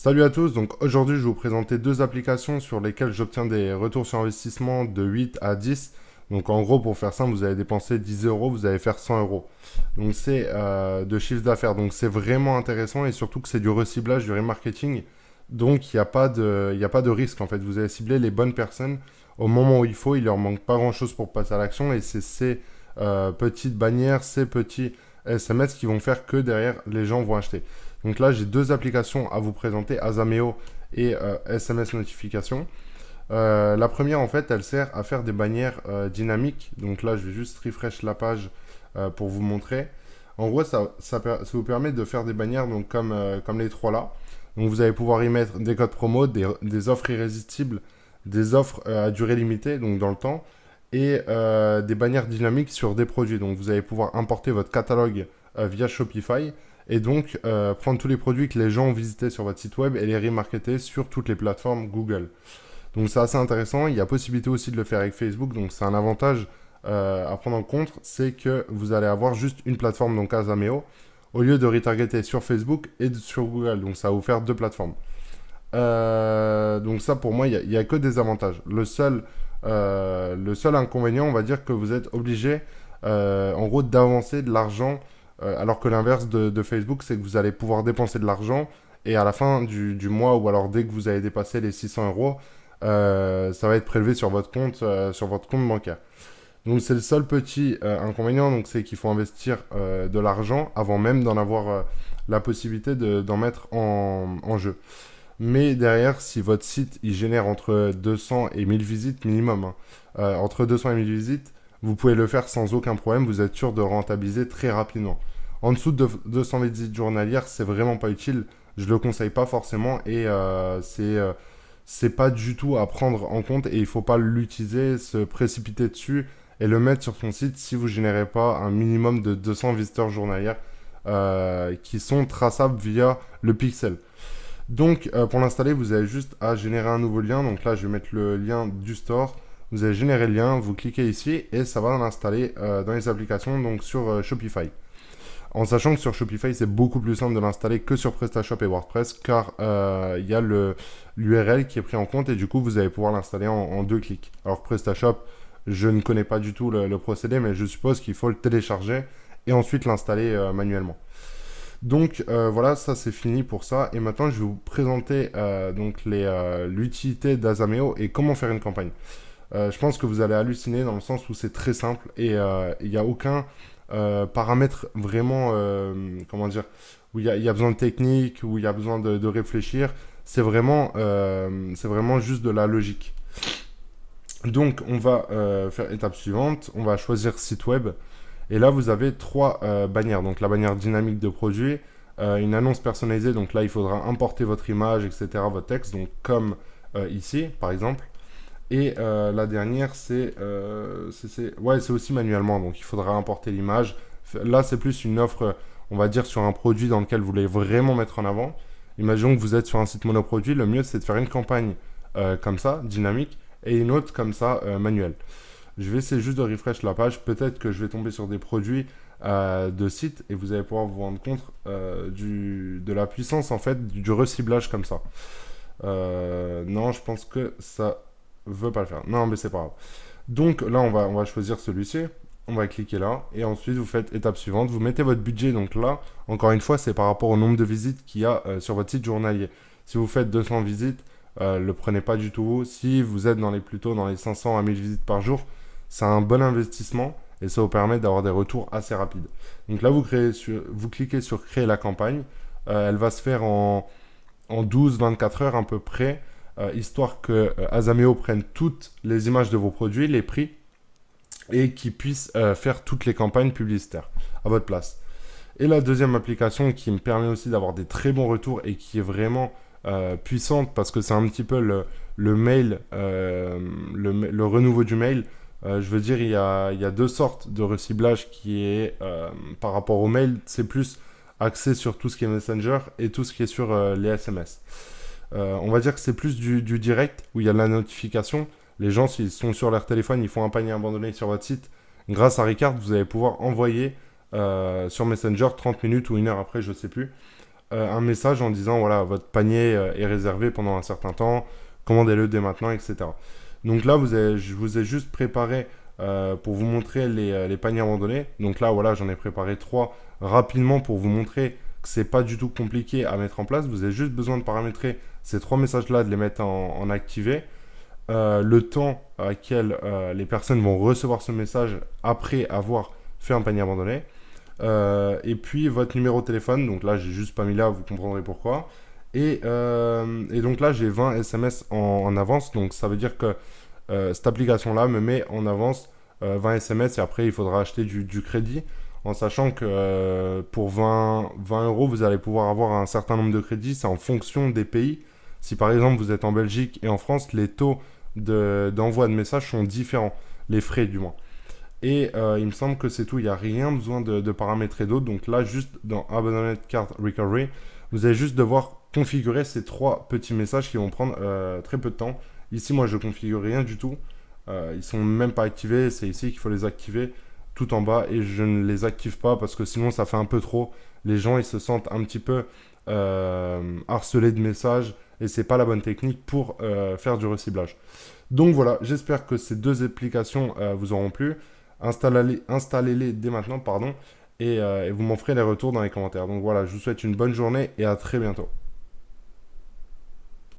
Salut à tous, donc aujourd'hui je vais vous présenter deux applications sur lesquelles j'obtiens des retours sur investissement de 8 à 10. Donc en gros pour faire simple, vous allez dépenser 10 euros, vous allez faire 100 euros. Donc c'est de chiffre d'affaires, donc c'est vraiment intéressant et surtout que c'est du reciblage, du remarketing. Donc il y a pas de risque en fait, vous allez cibler les bonnes personnes au moment où il faut, il leur manque pas grand chose pour passer à l'action et c'est ces petites bannières, ces petits SMS qui vont faire que derrière les gens vont acheter. Donc là, j'ai deux applications à vous présenter, Azameo et SMS Notification. La première, en fait, elle sert à faire des bannières dynamiques. Donc là, je vais juste refresh la page pour vous montrer. En gros, ça vous permet de faire des bannières donc, comme les trois là. Donc vous allez pouvoir y mettre des codes promo, des offres irrésistibles, des offres à durée limitée, donc dans le temps, et des bannières dynamiques sur des produits. Donc vous allez pouvoir importer votre catalogue via Shopify et donc prendre tous les produits que les gens ont visités sur votre site web et les remarketer sur toutes les plateformes Google. Donc c'est assez intéressant. Il y a possibilité aussi de le faire avec Facebook. Donc c'est un avantage à prendre en compte, c'est que vous allez avoir juste une plateforme, donc Azameo, au lieu de retargeter sur Facebook et sur Google. Donc ça va vous faire deux plateformes. Donc ça pour moi, il y a que des avantages. Le seul inconvénient, on va dire que vous êtes obligé, en gros, d'avancer de l'argent, alors que l'inverse de Facebook, c'est que vous allez pouvoir dépenser de l'argent et à la fin du mois ou alors dès que vous avez dépassé les 600 euros, ça va être prélevé sur votre compte bancaire. Donc c'est le seul petit inconvénient, donc c'est qu'il faut investir de l'argent avant même d'en avoir la possibilité d'en mettre en jeu. Mais derrière, si votre site il génère entre 200 et 1000 visites minimum, hein, entre 200 et 1000 visites, vous pouvez le faire sans aucun problème, vous êtes sûr de rentabiliser très rapidement. En dessous de 200 visites journalières, c'est vraiment pas utile, je le conseille pas forcément et c'est pas du tout à prendre en compte et il faut pas l'utiliser, se précipiter dessus et le mettre sur son site si vous générez pas un minimum de 200 visiteurs journalières qui sont traçables via le pixel. Donc, pour l'installer, vous avez juste à générer un nouveau lien. Donc là, je vais mettre le lien du store. Vous allez générer le lien, vous cliquez ici et ça va l'installer dans les applications, donc sur Shopify. En sachant que sur Shopify, c'est beaucoup plus simple de l'installer que sur PrestaShop et WordPress, car il y a l'URL qui est pris en compte et du coup, vous allez pouvoir l'installer en deux clics. Alors PrestaShop, je ne connais pas du tout le procédé, mais je suppose qu'il faut le télécharger et ensuite l'installer manuellement. Donc voilà, ça c'est fini pour ça. Et maintenant, je vais vous présenter l'utilité d'Azameo et comment faire une campagne. Je pense que vous allez halluciner dans le sens où c'est très simple et il n'y a aucun paramètre vraiment, comment dire, où il y a besoin de technique, où il y a besoin de réfléchir. C'est vraiment juste de la logique. Donc, on va faire étape suivante. On va choisir site web. Et là, vous avez trois bannières. Donc, la bannière dynamique de produit, une annonce personnalisée. Donc là, il faudra importer votre image, etc., votre texte. Donc, comme ici, par exemple. Et la dernière, ouais, c'est aussi manuellement. Donc, il faudra importer l'image. Là, c'est plus une offre, on va dire, sur un produit dans lequel vous voulez vraiment mettre en avant. Imaginons que vous êtes sur un site monoproduit. Le mieux, c'est de faire une campagne comme ça, dynamique, et une autre comme ça, manuelle. Je vais essayer juste de refresh la page. Peut-être que je vais tomber sur des produits de sites et vous allez pouvoir vous rendre compte de la puissance en fait du reciblage comme ça. Non, je pense que ça veut pas le faire. Non, mais c'est pas grave. Donc là, on va choisir celui-ci. On va cliquer là et ensuite vous faites étape suivante. Vous mettez votre budget. Donc là, encore une fois, c'est par rapport au nombre de visites qu'il y a sur votre site journalier. Si vous faites 200 visites, le prenez pas du tout. Si vous êtes plutôt dans les 500 à 1000 visites par jour, c'est un bon investissement et ça vous permet d'avoir des retours assez rapides. Donc là, vous cliquez sur créer la campagne. Elle va se faire en 12-24 heures à peu près, histoire que Azameo prenne toutes les images de vos produits, les prix, et qu'il puisse faire toutes les campagnes publicitaires à votre place. Et la deuxième application qui me permet aussi d'avoir des très bons retours et qui est vraiment puissante parce que c'est un petit peu le mail, le renouveau du mail. Je veux dire, il y a deux sortes de reciblage qui est par rapport au mail, c'est plus axé sur tout ce qui est Messenger et tout ce qui est sur les SMS. On va dire que c'est plus du direct où il y a de la notification. Les gens, s'ils sont sur leur téléphone, ils font un panier abandonné sur votre site. Grâce à Ricard, vous allez pouvoir envoyer sur Messenger 30 minutes ou une heure après, je ne sais plus, un message en disant voilà, votre panier est réservé pendant un certain temps, commandez-le dès maintenant, etc. Donc là, je vous ai juste préparé pour vous montrer les paniers abandonnés. Donc là, voilà, j'en ai préparé 3 rapidement pour vous montrer que c'est pas du tout compliqué à mettre en place. Vous avez juste besoin de paramétrer ces 3 messages-là, de les mettre en activé. Le temps à laquelle les personnes vont recevoir ce message après avoir fait un panier abandonné. Et puis votre numéro de téléphone, donc là j'ai juste pas mis là, vous comprendrez pourquoi. Et donc là j'ai 20 SMS en avance, donc ça veut dire que cette application-là me met en avance 20 SMS et après il faudra acheter du crédit en sachant que pour 20 euros vous allez pouvoir avoir un certain nombre de crédits, c'est en fonction des pays. Si par exemple vous êtes en Belgique et en France, les taux d'envoi de messages sont différents, les frais du moins. Et il me semble que c'est tout, il n'y a rien besoin de paramétrer d'autre. Donc là, juste dans Abandoned Card Recovery, vous allez juste devoir configurer ces 3 petits messages qui vont prendre très peu de temps. Ici, moi, je ne configure rien du tout. Ils ne sont même pas activés, c'est ici qu'il faut les activer tout en bas et je ne les active pas parce que sinon ça fait un peu trop. Les gens, ils se sentent un petit peu harcelés de messages et c'est pas la bonne technique pour faire du reciblage. Donc voilà, j'espère que ces 2 applications vous auront plu. Installez-les dès maintenant, pardon, et vous m'en ferez les retours dans les commentaires. Donc voilà, je vous souhaite une bonne journée et à très bientôt.